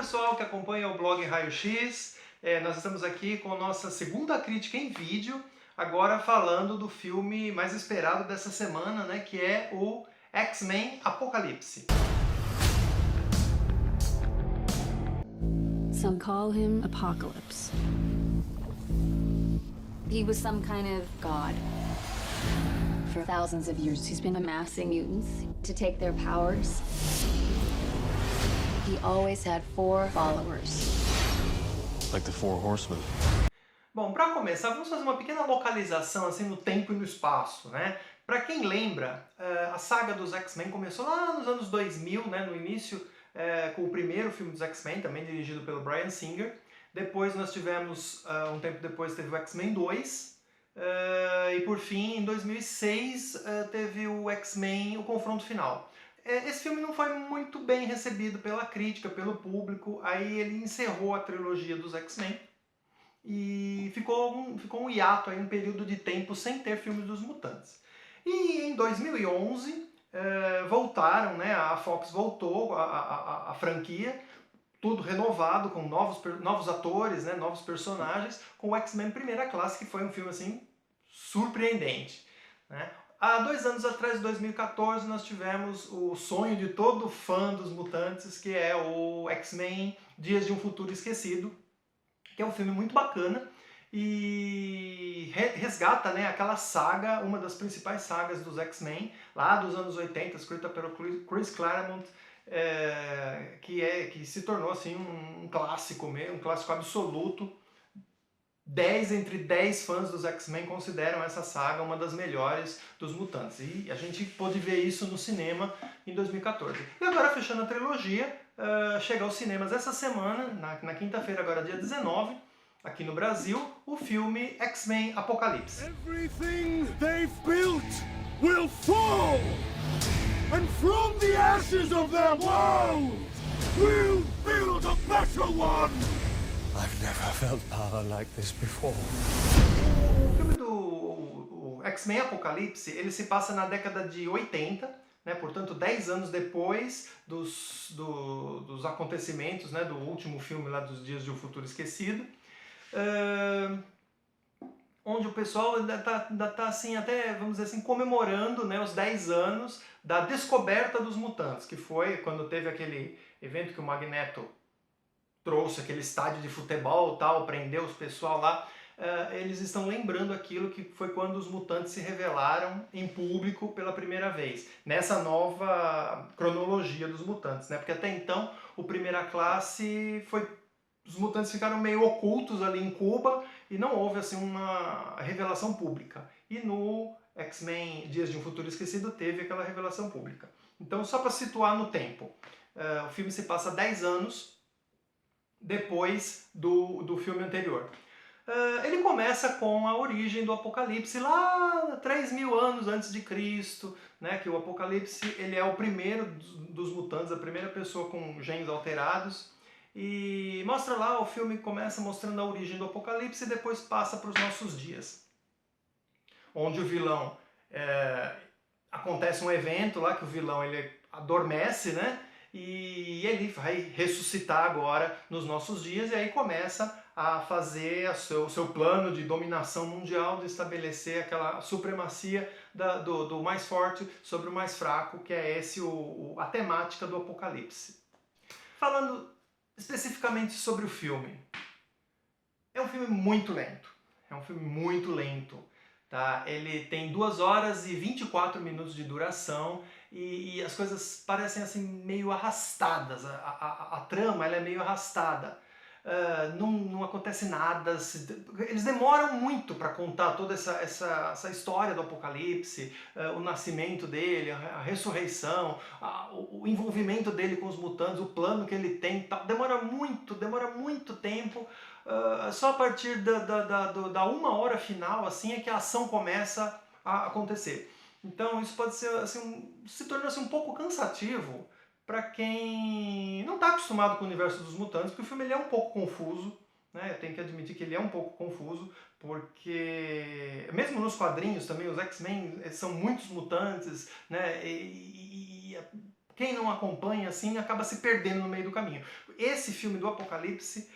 pessoal que acompanha o blog Raio X, nós estamos aqui com a nossa segunda crítica em vídeo, agora falando do filme mais esperado dessa semana, né, que é o X-Men Apocalipse. Some call him Apocalypse. He was some kind of god. For thousands of years, he's been amassing mutants to take their powers. He always had 4 followers. Like the Four Horsemen. Bom, para começar, vamos fazer uma pequena localização assim no tempo e no espaço, né? Para quem lembra, a saga dos X-Men começou lá nos anos 2000, né? No início, com o primeiro filme dos X-Men, também dirigido pelo Bryan Singer. Depois nós tivemos, um tempo depois, teve o X-Men 2. E por fim, em 2006, teve o X-Men, o Confronto Final. Esse filme não foi muito bem recebido pela crítica, pelo público, aí ele encerrou a trilogia dos X-Men e ficou um hiato, aí, um período de tempo sem ter filmes dos mutantes. E em 2011 voltaram, né, a Fox voltou a franquia, tudo renovado, com novos atores, né, novos personagens, com o X-Men Primeira Classe, que foi um filme assim surpreendente, né? Há 2 anos atrás, em 2014, nós tivemos o sonho de todo fã dos mutantes, que é o X-Men Dias de um Futuro Esquecido, que é um filme muito bacana e resgata, né, aquela saga, uma das principais sagas dos X-Men, lá dos anos 80, escrita pelo Chris Claremont, que se tornou assim, um clássico mesmo, um clássico absoluto. 10 entre 10 fãs dos X-Men consideram essa saga uma das melhores dos mutantes. E a gente pôde ver isso no cinema em 2014. E agora, fechando a trilogia, chega aos cinemas essa semana, na quinta-feira, agora dia 19, aqui no Brasil, o filme X-Men Apocalipse. Everything they've built will fall! And from the ashes of their world, we'll build a better one! I've never felt power like this before. O filme do X-Men Apocalipse, ele se passa na década de 80, né, portanto 10 anos depois dos acontecimentos, né, do último filme lá dos Dias de um Futuro Esquecido, onde o pessoal ainda tá assim, até, vamos dizer assim, comemorando, né, os 10 anos da descoberta dos mutantes, que foi quando teve aquele evento que o Magneto trouxe, aquele estádio de futebol, tal, prendeu os pessoal lá. Eles estão lembrando aquilo que foi quando os mutantes se revelaram em público pela primeira vez, nessa nova cronologia dos mutantes, né? Porque até então o Primeira Classe os mutantes ficaram meio ocultos ali em Cuba e não houve assim uma revelação pública. E no X-Men Dias de um Futuro Esquecido teve aquela revelação pública. Então, só para situar no tempo, o filme se passa 10 anos depois do filme anterior. Ele começa com a origem do Apocalipse lá 3.000 anos antes de Cristo, né, que o Apocalipse ele é o primeiro dos mutantes, a primeira pessoa com genes alterados, e mostra lá, o filme começa mostrando a origem do Apocalipse e depois passa para os nossos dias, onde o vilão, acontece um evento lá que o vilão ele adormece, né, e ele vai ressuscitar agora nos nossos dias, e aí começa a fazer o seu plano de dominação mundial, de estabelecer aquela supremacia do mais forte sobre o mais fraco, que é a temática do Apocalipse. Falando especificamente sobre o filme, é um filme muito lento. É um filme muito lento. Tá? Ele tem 2 horas e 24 minutos de duração e as coisas parecem assim meio arrastadas. A trama ela é meio arrastada. Não acontece nada. Eles demoram muito para contar toda essa história do Apocalipse, o nascimento dele, a ressurreição, o envolvimento dele com os mutantes, o plano que ele tem. Demora muito tempo. Só a partir da 1 hora final assim, é que a ação começa a acontecer. Então isso pode ser assim, se torna assim, um pouco cansativo para quem não está acostumado com o universo dos mutantes, porque o filme ele é um pouco confuso, né? Eu tenho que admitir que ele é um pouco confuso, porque mesmo nos quadrinhos também os X-Men são muitos mutantes, né? E quem não acompanha assim acaba se perdendo no meio do caminho. Esse filme do Apocalipse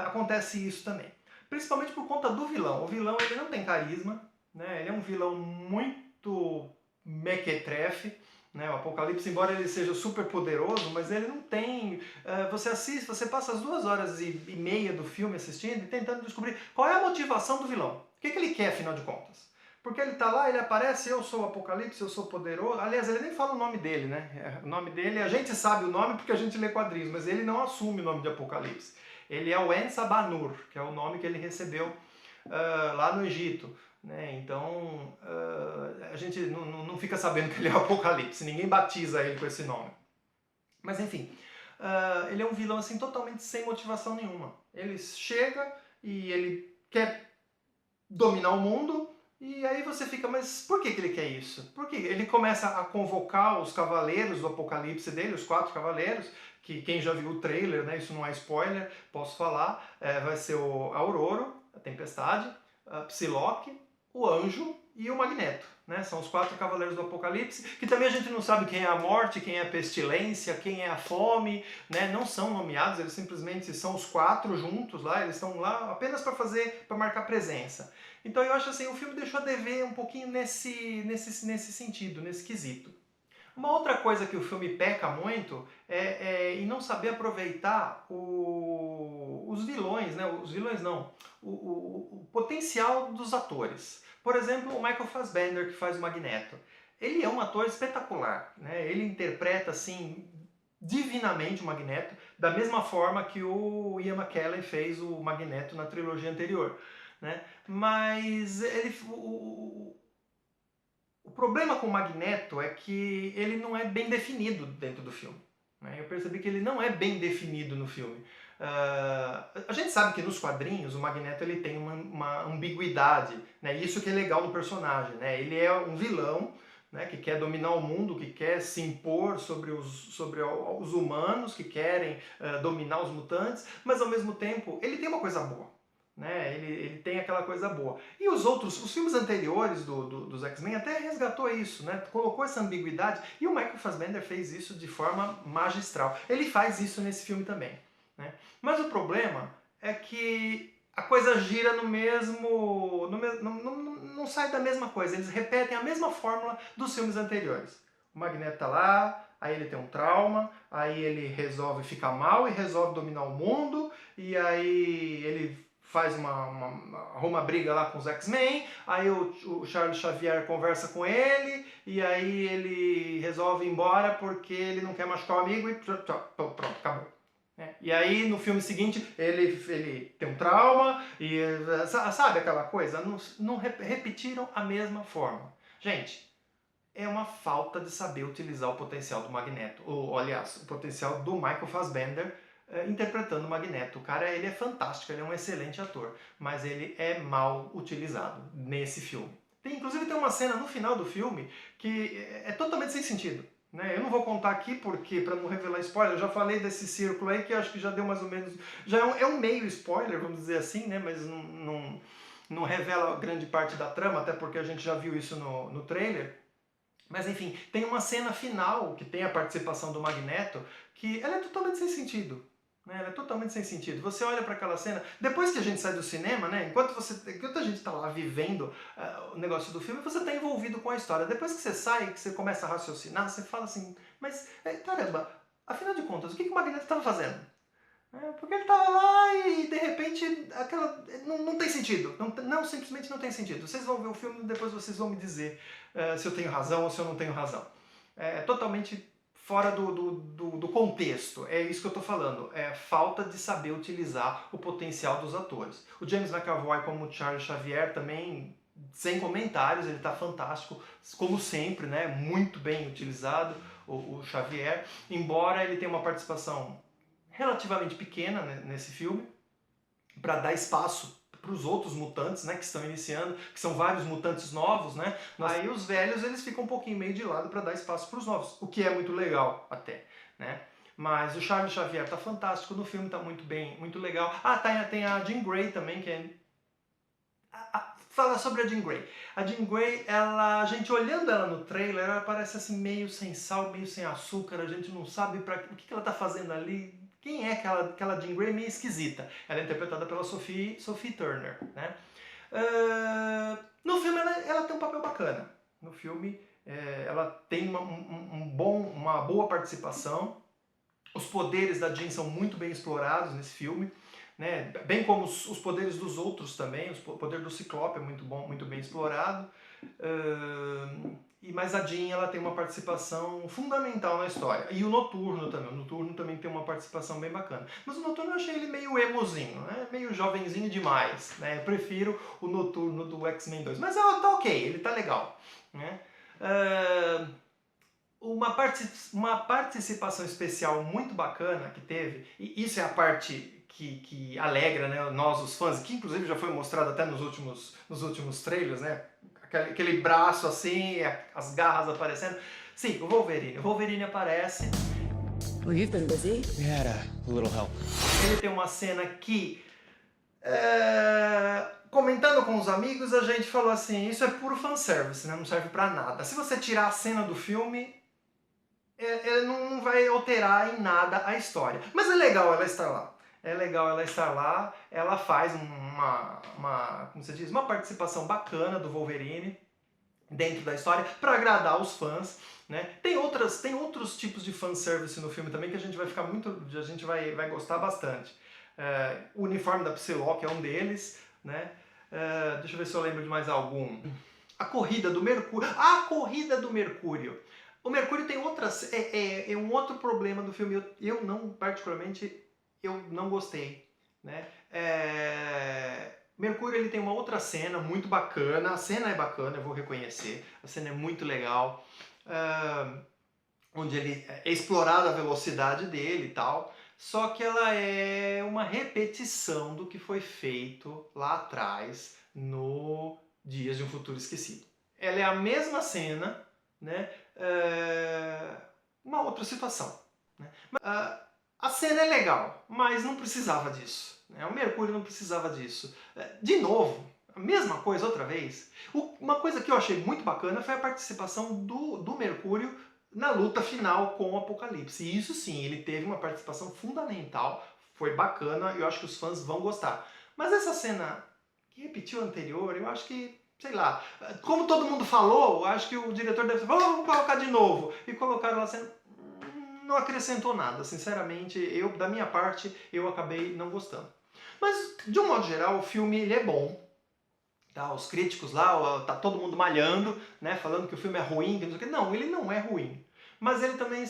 acontece isso também. Principalmente por conta do vilão. O vilão ele não tem carisma, né? Ele é um vilão muito mequetrefe. Né? O Apocalipse, embora ele seja super poderoso, mas ele não tem... você assiste, você passa as 2 horas e meia do filme assistindo e tentando descobrir qual é a motivação do vilão. O que ele quer, afinal de contas? Porque ele tá lá, ele aparece, eu sou o Apocalipse, eu sou poderoso. Aliás, ele nem fala o nome dele, né? O nome dele, a gente sabe o nome porque a gente lê quadrinhos, mas ele não assume o nome de Apocalipse. Ele é o En-Sabanur, que é o nome que ele recebeu lá no Egito. Né? Então, a gente não fica sabendo que ele é o Apocalipse, ninguém batiza ele com esse nome. Mas enfim, ele é um vilão assim, totalmente sem motivação nenhuma. Ele chega e ele quer dominar o mundo, e aí você fica, mas por que ele quer isso? Por que ele começa a convocar os cavaleiros do Apocalipse dele, os 4 cavaleiros, que quem já viu o trailer, né, isso não é spoiler, posso falar, vai ser o Auroro, a Tempestade, a Psylocke, o Anjo e o Magneto. Né? São os 4 cavaleiros do Apocalipse, que também a gente não sabe quem é a morte, quem é a pestilência, quem é a fome, né? Não são nomeados, eles simplesmente são os 4 juntos lá, eles estão lá apenas para marcar presença. Então eu acho assim, o filme deixou a dever um pouquinho nesse sentido, nesse quesito. Uma outra coisa que o filme peca muito é em não saber aproveitar os vilões, né? Os vilões não, o potencial dos atores. Por exemplo, o Michael Fassbender, que faz o Magneto. Ele é um ator espetacular, né? Ele interpreta assim divinamente o Magneto, da mesma forma que o Ian McKellen fez o Magneto na trilogia anterior. Né? Mas o problema com o Magneto é que ele não é bem definido dentro do filme. Né? Eu percebi que ele não é bem definido no filme. A gente sabe que nos quadrinhos o Magneto ele tem uma ambiguidade, né? Isso que é legal no personagem. Né? Ele é um vilão, né, que quer dominar o mundo, que quer se impor sobre os humanos, que querem dominar os mutantes, mas ao mesmo tempo ele tem uma coisa boa. Né? Ele tem aquela coisa boa. E os filmes anteriores dos X-Men até resgatou isso, né? Colocou essa ambiguidade, e o Michael Fassbender fez isso de forma magistral. Ele faz isso nesse filme também. Né? Mas o problema é que a coisa gira não sai da mesma coisa, eles repetem a mesma fórmula dos filmes anteriores. O Magneto tá lá, aí ele tem um trauma, aí ele resolve ficar mal e resolve dominar o mundo, e aí ele faz arruma briga lá com os X-Men, aí o Charles Xavier conversa com ele, e aí ele resolve ir embora porque ele não quer machucar o amigo e pronto, acabou. E aí no filme seguinte ele tem um trauma, e sabe aquela coisa? Não repetiram a mesma forma. Gente, é uma falta de saber utilizar o potencial do Magneto, ou aliás, o potencial do Michael Fassbender, interpretando o Magneto. O cara, ele é fantástico, ele é um excelente ator, mas ele é mal utilizado nesse filme. Inclusive tem uma cena no final do filme que é totalmente sem sentido. Né? Eu não vou contar aqui porque, para não revelar spoiler, eu já falei desse círculo aí que acho que já deu mais ou menos... Já é um meio spoiler, vamos dizer assim, né? Mas não revela grande parte da trama, até porque a gente já viu isso no trailer. Mas enfim, tem uma cena final que tem a participação do Magneto que ela é totalmente sem sentido. Né? Ela é totalmente sem sentido. Você olha para aquela cena, depois que a gente sai do cinema, né? enquanto a gente está lá vivendo o negócio do filme, você está envolvido com a história. Depois que você sai, que você começa a raciocinar, você fala assim, mas caramba, afinal de contas, o que o Magneto estava fazendo? Porque ele estava lá e de repente não tem sentido. Simplesmente não tem sentido. Vocês vão ver o filme e depois vocês vão me dizer se eu tenho razão ou se eu não tenho razão. É totalmente fora do contexto. É isso que eu estou falando. É falta de saber utilizar o potencial dos atores. O James McAvoy como Charles Xavier também, sem comentários, ele está fantástico, como sempre, né? Muito bem utilizado o Xavier, embora ele tenha uma participação relativamente pequena, né, nesse filme, para dar espaço para os outros mutantes, né, que estão iniciando, que são vários mutantes novos, né? Aí os velhos eles ficam um pouquinho meio de lado para dar espaço para os novos, o que é muito legal até, né? Mas o Charles Xavier tá fantástico, no filme tá muito bem, muito legal. Tem a Jean Grey também, que é falar sobre a Jean Grey. A Jean Grey, a gente olhando ela no trailer, ela parece assim meio sem sal, meio sem açúcar, a gente não sabe o que ela tá fazendo ali. Quem é aquela Jean Grey meio esquisita? Ela é interpretada pela Sophie Turner, né? No filme ela tem um papel bacana. No filme ela tem uma boa participação. Os poderes da Jean são muito bem explorados nesse filme, né? Bem como os poderes dos outros também. O poder do Ciclope é muito bem explorado. Mas a Jean ela tem uma participação fundamental na história. E o Noturno também. O Noturno também tem uma participação bem bacana. Mas o Noturno eu achei ele meio emozinho, né? Meio jovenzinho demais, né? Eu prefiro o Noturno do X-Men 2. Mas tá ok, ele tá legal, né? Uma participação especial muito bacana que teve, e isso é a parte que alegra, né, nós os fãs, que inclusive já foi mostrado até nos últimos trailers, né? Aquele braço assim, as garras aparecendo. Sim, o Wolverine. O Wolverine aparece. Well, you've been busy. We had a little help. Ele tem uma cena que, comentando com os amigos, a gente falou assim, isso é puro fanservice, né? Não serve pra nada. Se você tirar a cena do filme, ele não vai alterar em nada a história. Mas é legal ela estar lá. É legal ela estar lá, ela faz como você diz, uma participação bacana do Wolverine dentro da história para agradar os fãs, né? Tem outros tipos de fanservice no filme também que a gente vai gostar bastante. O uniforme da Psylocke é um deles, né? Deixa eu ver se eu lembro de mais algum. A corrida do Mercúrio. A corrida do Mercúrio. O Mercúrio tem um outro problema do filme. Eu não, particularmente, eu não gostei, né? Mercúrio ele tem uma outra cena muito bacana. A cena é bacana, eu vou reconhecer. A cena é muito legal. Onde ele é explorada a velocidade dele e tal. Só que ela é uma repetição do que foi feito lá atrás no Dias de um Futuro Esquecido. Ela é a mesma cena, né? Uma outra situação, né? A cena é legal, mas não precisava disso, né? O Mercúrio não precisava disso. De novo, a mesma coisa outra vez. Uma coisa que eu achei muito bacana foi a participação do Mercúrio na luta final com o Apocalipse. E isso sim, ele teve uma participação fundamental, foi bacana, eu acho que os fãs vão gostar. Mas essa cena que repetiu a anterior, eu acho que, sei lá, como todo mundo falou, eu acho que o diretor deve dizer, vamos colocar de novo. E colocaram a cena, não acrescentou nada, sinceramente, da minha parte, eu acabei não gostando. Mas, de um modo geral, o filme ele é bom. Tá, os críticos lá, tá todo mundo malhando, né, falando que o filme é ruim, que não sei o quê. Não, ele não é ruim. Mas ele também,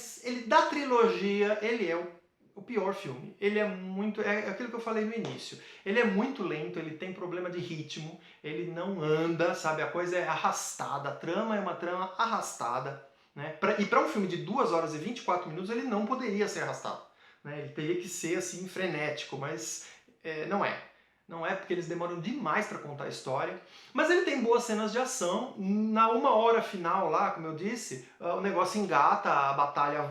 da trilogia, ele é o pior filme. Ele é muito, é aquilo que eu falei no início. Ele é muito lento, ele tem problema de ritmo, ele não anda, sabe? A coisa é arrastada, a trama é uma trama arrastada, né? E para um filme de 2 horas e 24 minutos, ele não poderia ser arrastado, né? Ele teria que ser assim, frenético, mas não é. Não é porque eles demoram demais para contar a história. Mas ele tem boas cenas de ação. Na 1 hora final lá, como eu disse, o negócio engata, a batalha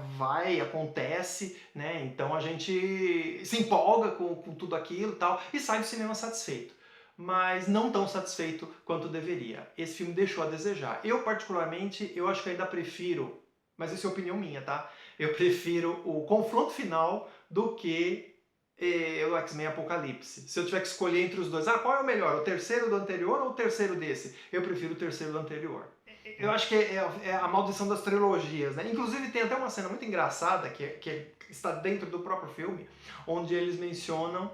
acontece, né? Então a gente se empolga com tudo aquilo e tal, e sai do cinema satisfeito. Mas não tão satisfeito quanto deveria. Esse filme deixou a desejar. Eu, particularmente, eu acho que ainda prefiro, mas isso é opinião minha, tá? Eu prefiro o confronto final do que o X-Men Apocalipse. Se eu tiver que escolher entre os dois, qual é o melhor? O terceiro do anterior ou o terceiro desse? Eu prefiro o terceiro do anterior. Eu acho que é a maldição das trilogias, né? Inclusive tem até uma cena muito engraçada que está dentro do próprio filme, onde eles mencionam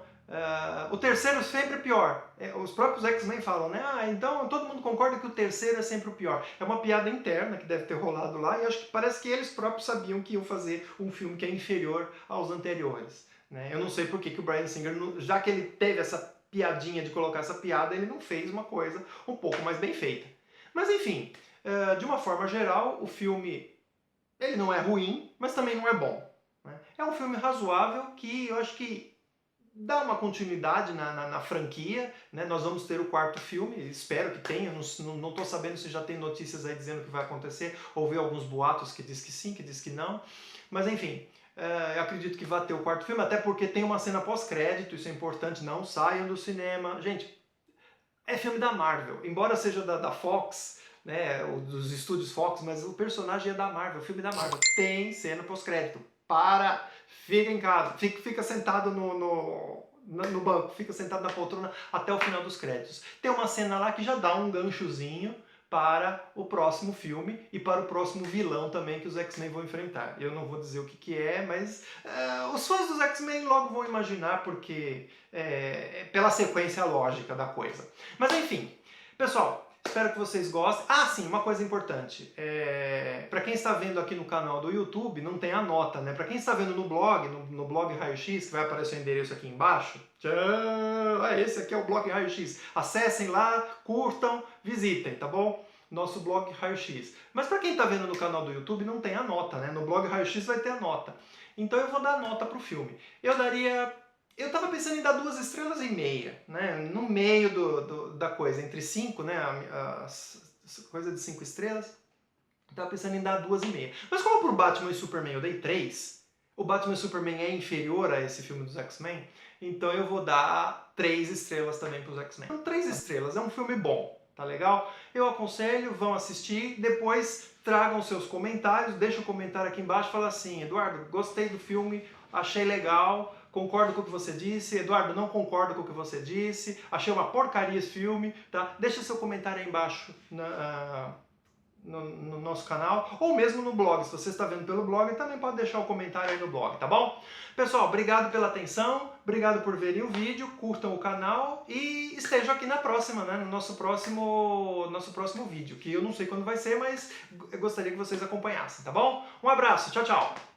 o terceiro sempre é pior. Os próprios X-Men falam, né? Então todo mundo concorda que o terceiro é sempre o pior. É uma piada interna que deve ter rolado lá, e acho que parece que eles próprios sabiam que iam fazer um filme que é inferior aos anteriores. Eu não sei por que o Bryan Singer, já que ele teve essa piadinha de colocar essa piada, ele não fez uma coisa um pouco mais bem feita. Mas enfim, de uma forma geral, o filme ele não é ruim, mas também não é bom. É um filme razoável que eu acho que dá uma continuidade na franquia. Nós vamos ter o 4º filme, espero que tenha, não estou sabendo se já tem notícias aí dizendo que vai acontecer, ouvi alguns boatos que diz que sim, que diz que não, mas enfim. Eu acredito que vai ter o 4º filme, até porque tem uma cena pós-crédito, isso é importante, não saiam do cinema. Gente, é filme da Marvel. Embora seja da Fox, né, dos estúdios Fox, mas o personagem é da Marvel, o filme da Marvel. Tem cena pós-crédito. Fica em casa, fica sentado no banco, fica sentado na poltrona até o final dos créditos. Tem uma cena lá que já dá um ganchozinho para o próximo filme e para o próximo vilão também que os X-Men vão enfrentar. Eu não vou dizer o que é, mas os fãs dos X-Men logo vão imaginar porque pela sequência lógica da coisa. Mas enfim, pessoal, espero que vocês gostem. Ah, sim, uma coisa importante. Para quem está vendo aqui no canal do YouTube, não tem a nota, né? Para quem está vendo no blog Raio X, que vai aparecer o endereço aqui embaixo. Esse aqui é o blog Raio X. Acessem lá, curtam, visitem, tá bom? Nosso blog Raio X. Mas para quem está vendo no canal do YouTube, não tem a nota, né? No blog Raio X vai ter a nota. Então eu vou dar nota pro filme. Eu tava pensando em dar 2,5 estrelas, né? No meio da coisa, entre 5, né? A coisa de 5 estrelas. Eu tava pensando em dar 2,5. Mas como pro Batman e Superman eu dei 3, o Batman e Superman é inferior a esse filme dos X-Men, então eu vou dar 3 estrelas também pros X-Men. Então 3 estrelas, é um filme bom, tá legal? Eu aconselho, vão assistir, depois tragam seus comentários, deixa um comentário aqui embaixo, fala assim, Eduardo, gostei do filme, achei legal, concordo com o que você disse, Eduardo, não concordo com o que você disse, achei uma porcaria esse filme, tá? Deixa seu comentário aí embaixo no nosso canal, ou mesmo no blog, se você está vendo pelo blog, também pode deixar o comentário aí no blog, tá bom? Pessoal, obrigado pela atenção, obrigado por verem o vídeo, curtam o canal e estejam aqui na próxima, né? No nosso próximo vídeo, que eu não sei quando vai ser, mas eu gostaria que vocês acompanhassem, tá bom? Um abraço, tchau, tchau!